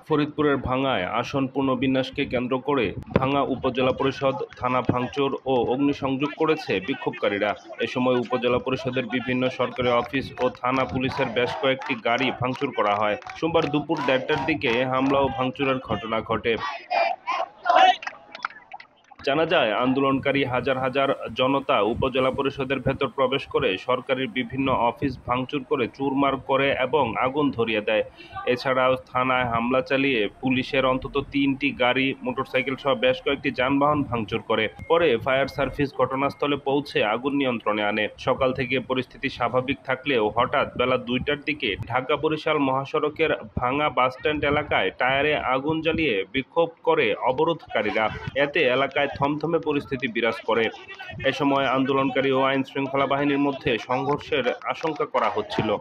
ফরিদপুরের ভাঙ্গায় আসন পুনর্বিন্যাসকে কেন্দ্র করে ভাঙ্গা উপজেলা পরিষদ থানা ভাঙচুর ও অগ্নিসংযোগ করেছে বিক্ষোভকারীরা। এ সময় উপজেলা পরিষদের বিভিন্ন সরকারি অফিস ও থানা পুলিশের বেশ কয়েকটি গাড়ি ভাঙচুর করা হয়। সোমবার দুপুর ১:৩০টার দিকে হামলা ও ভাঙচুরের ঘটনা ঘটে। জানা যায়, আন্দোলনকারী হাজার হাজার জনতা উপজেলা পরিষদের ভেতর প্রবেশ করে সরকারি বিভিন্ন অফিস ভাঙচুর করে চুরমার করে এবং আগুন ধরিয়ে দেয়। এছাড়াও থানায় হামলা চালিয়ে পুলিশের অন্তত ৩টি গাড়ি, মোটরসাইকেল সহ বেশ কয়েকটি যানবাহন ভাঙচুর করে। পরে ফায়ার সার্ভিস ঘটনাস্থলে পৌঁছে আগুন নিয়ন্ত্রণে আনে। সকাল থেকে পরিস্থিতি স্বাভাবিক থাকলেও হঠাৎ বেলা ২টার দিকে ঢাকা-বরিশাল মহাসড়কের ভাঙ্গা বাসস্ট্যান্ড এলাকায় টায়ারে আগুন জ্বালিয়ে বিক্ষোভ করে অবরোধকারীরা। এতে এলাকায় থমথমে পরিস্থিতি বিরাজ করে। এ সময় আন্দোলনকারী ও আইন শৃঙ্খলা বাহিনীর মধ্যে সংঘর্ষের আশঙ্কা করা হচ্ছিল।